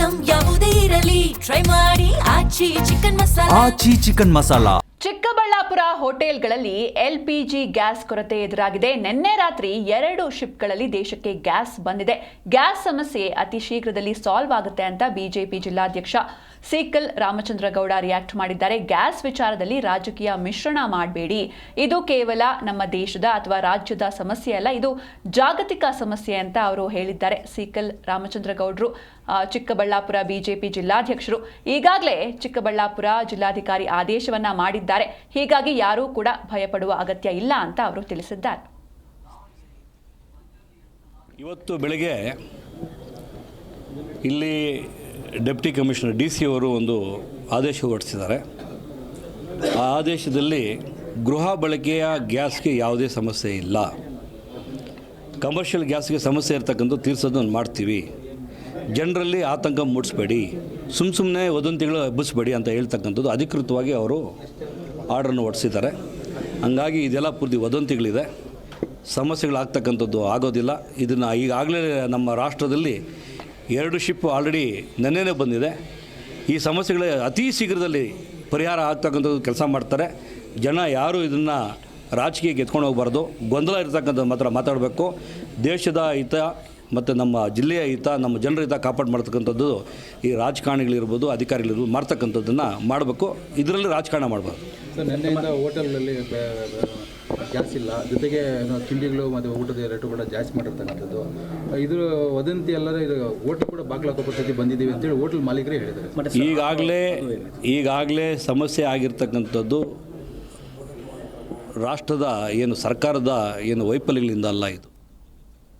Item ಯಾವುದೇ ಇರಲಿ try ಮಾಡಿ ಆಚಿ ಚಿಕನ್ ಮಸಾಲಾ. ಆಚಿ ಚಿಕನ್ ಮಸಾಲಾ. ಚಿಕ್ಕಬಳ್ಳಾಪುರ ಹೋಟೆಲ್ಗಳಲ್ಲಿ ಎಲ್ಪಿಜಿ ಗ್ಯಾಸ್ ಕೊರತೆ ಎದುರಾಗಿದೆ. ನಿನ್ನೆ ರಾತ್ರಿ 2 ಶಿಪ್ಗಳಲ್ಲಿ ದೇಶಕ್ಕೆ ಗ್ಯಾಸ್ ಬಂದಿದೆ. ಗ್ಯಾಸ್ ಸಮಸ್ಯೆ ಅತಿ ಶೀಘ್ರದಲ್ಲಿ ಸಾಲ್ವ್ ಆಗುತ್ತೆ ಅಂತ ಬಿಜೆಪಿ ಜಿಲ್ಲಾಧ್ಯಕ್ಷ ಸಿಕಲ್ ರಾಮಚಂದ್ರಗೌಡ ರಿಯಾಕ್ಟ್ ಮಾಡಿದ್ದಾರೆ. ಗ್ಯಾಸ್ ವಿಚಾರದಲ್ಲಿ ರಾಜಕೀಯ ಮಿಶ್ರಣ ಮಾಡಬೇಡಿ. ಇದು ಕೇವಲ ನಮ್ಮ ದೇಶದ ಅಥವಾ ರಾಜ್ಯದ ಸಮಸ್ಯೆ ಅಲ್ಲ, ಇದು ಜಾಗತಿಕ ಸಮಸ್ಯೆ ಅಂತ ಅವರು ಹೇಳಿದ್ದಾರೆ. ಸಿಕಲ್ ರಾಮಚಂದ್ರಗೌಡರು ಚಿಕ್ಕಬಳ್ಳಾಪುರ ಬಿಜೆಪಿ ಜಿಲ್ಲಾಧ್ಯಕ್ಷರು ಈಗಾಗಲೇ ಚಿಕ್ಕಬಳ್ಳಾಪುರ ಜಿಲ್ಲಾಧಿಕಾರಿ ಆದೇಶವನ್ನ ಮಾಡಿದ್ದಾರೆ. ಹೀಗಾಗಿ ಯಾರೂ ಕೂಡ ಭಯಪಡುವ ಅಗತ್ಯ ಇಲ್ಲ ಅಂತ ಅವರು ತಿಳಿಸಿದ್ದಾರೆ. ಇವತ್ತು ಬೆಳಗ್ಗೆ ಇಲ್ಲಿ ಡೆಪ್ಟಿ ಕಮಿಷನರ್ DC ಅವರು ಒಂದು ಆದೇಶ ಹೊರಡಿಸಿದ್ದಾರೆ. ಆ ಆದೇಶದಲ್ಲಿ ಗೃಹ ಬಳಕೆಯ ಗ್ಯಾಸ್ಗೆ ಯಾವುದೇ ಸಮಸ್ಯೆ ಇಲ್ಲ, ಕಮರ್ಷಿಯಲ್ ಗ್ಯಾಸ್ಗೆ ಸಮಸ್ಯೆ ಇರ್ತಕ್ಕಂಥ ತೀರ್ಸೋದನ್ನು ಮಾಡ್ತೀವಿ, ಜನರಲ್ಲಿ ಆತಂಕ ಮೂಡಿಸ್ಬೇಡಿ, ಸುಮ್ಮನೆ ವದಂತಿಗಳು ಹಬ್ಬಿಸ್ಬೇಡಿ ಅಂತ ಹೇಳ್ತಕ್ಕಂಥದ್ದು ಅಧಿಕೃತವಾಗಿ ಅವರು ಆರ್ಡ್ರನ್ನು ಹೊರಡಿಸಿದ್ದಾರೆ. ಹಂಗಾಗಿ ಇದೆಲ್ಲ ಪೂರ್ತಿ ವದಂತಿಗಳಿದೆ, ಸಮಸ್ಯೆಗಳಾಗ್ತಕ್ಕಂಥದ್ದು ಆಗೋದಿಲ್ಲ. ಇದನ್ನು ಈಗಾಗಲೇ ನಮ್ಮ ರಾಷ್ಟ್ರದಲ್ಲಿ 2 ಶಿಪ್ ಆಲ್ರೆಡಿ ನೆನ್ನೆನೇ ಬಂದಿದೆ. ಈ ಸಮಸ್ಯೆಗಳ ಅತಿ ಶೀಘ್ರದಲ್ಲಿ ಪರಿಹಾರ ಆಗ್ತಕ್ಕಂಥದ್ದು ಕೆಲಸ ಮಾಡ್ತಾರೆ. ಜನ ಯಾರೂ ಇದನ್ನು ರಾಜಕೀಯಕ್ಕೆ ಎತ್ಕೊಂಡು ಹೋಗಬಾರ್ದು, ಗೊಂದಲ ಇರ್ತಕ್ಕಂಥದ್ದು ಮಾತ್ರ ಮಾತಾಡಬೇಕು. ದೇಶದ ಹಿತ ಮತ್ತು ನಮ್ಮ ಜಿಲ್ಲೆಯ ಹಿತ, ನಮ್ಮ ಜನರ ಹಿತ ಕಾಪಾಡು ಮಾಡ್ತಕ್ಕಂಥದ್ದು ಈ ರಾಜಕಾರಣಿಗಳಿರ್ಬೋದು, ಅಧಿಕಾರಿಗಳಿರ್ಬೋದು ಮಾಡ್ತಕ್ಕಂಥದ್ದನ್ನು ಮಾಡಬೇಕು. ಇದರಲ್ಲಿ ರಾಜಕಾರಣ ಮಾಡಬಾರ್ದು. ಸರ್, ನಿನ್ನೆಯಿಂದ ಹೋಟೆಲಲ್ಲಿ ಗ್ಯಾಸ್ ಇಲ್ಲ, ಜೊತೆಗೆ ತಿಂಡಿಗಳು ಮತ್ತು ಊಟದ ರೇಟು ಕೂಡ ಜಾಸ್ತಿ ಮಾಡಿರ್ತಕ್ಕಂಥದ್ದು. ಇದ್ರ ವದಂತಿ ಎಲ್ಲರೂ ಇದು ಹೋಟೆಲ್ ಕೂಡ ಬಾಗಿಲಾಕೋ ಪರಿಸ್ಥಿತಿ ಬಂದಿದ್ದೀವಿ ಅಂತೇಳಿ ಹೋಟೆಲ್ ಮಾಲೀಕರೇ ಹೇಳಿದ್ದಾರೆ. ಈಗಾಗಲೇ ಸಮಸ್ಯೆ ಆಗಿರ್ತಕ್ಕಂಥದ್ದು ರಾಷ್ಟ್ರದ ಏನು ಸರ್ಕಾರದ ಏನು ವೈಫಲ್ಯಗಳಿಂದ ಅಲ್ಲ, ಇದು